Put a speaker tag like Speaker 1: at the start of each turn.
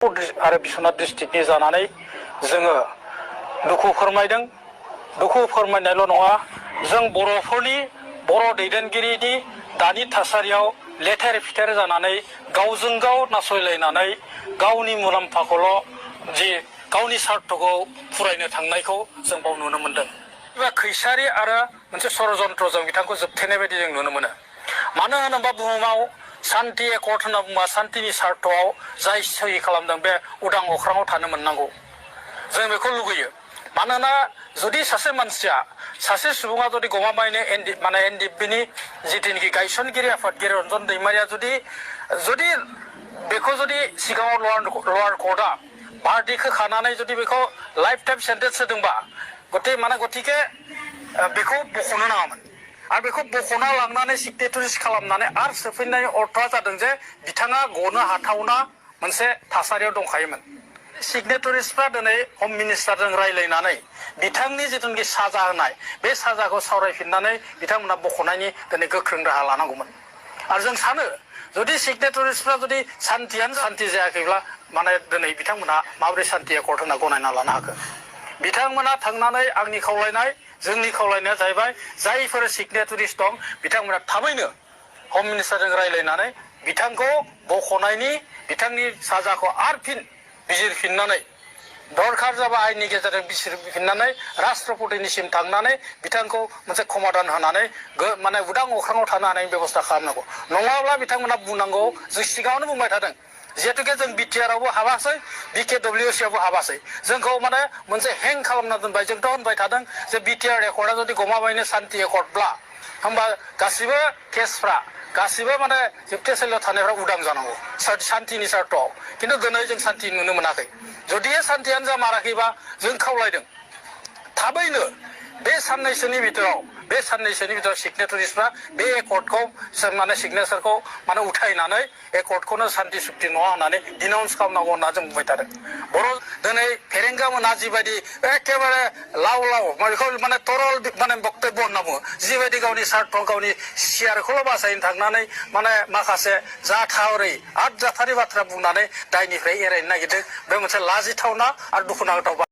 Speaker 1: आरो बिश्वनाथ डिस्ट्रिक्टनि जानानै जोङो दुखु फोरमायदों। दुखु फोरमायनायल' नङा, जों बर'फोरनि बर' दैदेनगिरिनि दानि थासारियाव लेथेर फिथेर जानानै गावजों गाव नासयलायनानै गावनि मुलाम्फाखौल' गावनि स्वार्थखौ फुरायनो थांनायखौ जों बाव नुनो मोनदों। खैसारि आरो मोनसे षड़यन्त्रजों बिथांखौ जोबथेनाय बायदि जों नुनो मोनो। मानो होनोबा बुहुमाव शान्ति एकर्ड होनना बुङोबा शान्तिनि स्वार्थआव जाय सहि खालामदों बे उदां अख्राङाव थानो मोननांगौ, जों बेखौ लुगैयो। मानोना जुदि सासे मानसिया सासे सुबुङा जुदि गमामायैनो एनडिएफबिनि जिथुनिखि गायसनगिरि आफादगिरि रन्जन दैमारिया जुदि बेखौ जुदि सिगाङाव लवार कर्टआ बारदिख होखानानै जुदि बेखौ लाइफ टाइम सेन्टेन्स होदोंबा गतिके बेखौ बख'नो नाङामोन। आरो बेखौ बख'ना लांनानै सिगनेटारिस खालामनानै आरो सोफैनायनि अर्थआ जादों जे बिथाङा गनो हाथावना मोनसे थासारियाव दंखायोमोन। सिगनेटारिसफ्रा दिनै हम मिनिस्टारजों रायज्लायनानै बिथांनि जिथुनाखि साजा होनाय बे साजाखौ सावरायफिननानै बिथांमोना बख'नायनि दिनै गोख्रों राहा लानांगौमोन। आरो जों सानो जुदि सिगनेटारिसफ्रा जुदि सान्तियानो सान्ति जायाखैब्ला दिनै बिथांमोना माबोरै सान्ति एकर्ड होनना गनायना लानो हाखो। बिथांमोना थांनानै आंनि खावलायनाय जोंनि खावलायनाया जाहैबाय जायफोर सिगनेटारिस दं बिथांमोना थाबैनो हम मिनिस्टारजों रायज्लायनानै बिथांखौ बख'नायनि बिथांनि साजाखौ आरो फिन बिजिरफिननानै दरखार जाबा आयेननि गेजेरजों बिजिरफिननानै राष्ट्रपतिनिसिम थांनानै बिथांखौ मोनसे समाधान होनानै उदां अख्राङाव थानो हानायनि बेबस्था खालामनांगौ। नङाब्ला बिथांमोना बुंनांगौ, जों सिगाङावनो बुंबाय थादों जिहेतुके जों बिटिआरआवबो हाबासै, बिकेडब्लिउसिआवबो हाबासै, जोंखौ मोनसे हें खालामना दोनबाय। जोंथ' होनबाय थादों जे बिटिआर एकर्डआ जुदि गमामायैनो शान्ति एकर्डब्ला होमबा गासिबो केसफ्रा गासिबो जोबथेसालियाव थानायफ्रा उदां जानांगौ शान्तिनि स्वार्थआव। खिन्थु दिनै जों शान्ति नुनो मोनाखै। जुदि शान्तियानो जामाराखैबा जों खावलायदों थाबैनो बे साननैसोनि बिथोराव सिगनेटारिसफ्रा बे एकर्डखौ सिगनेचारखौ उथायनानै एकर्डखौनो शान्ति सुक्ति नङा होननानै डिनाउन्स खालामनांगौ होनना जों बुंबाय थादों। दिनै फेरेंगा मोना जिबायदि एखेबारे लाव बेखौ तरल बक्तब्य होनना बुङो, जिबायदि गावनि स्वार्थ गावनि सियारखौल' बासायनो थांनानै माखासे जाथावै आद जाथारि बाथ्रा बुंनानै दायनिफ्राय एरायनो नागिरदों। बे मोनसे लाजिथावना आरो दुखुनांथाव।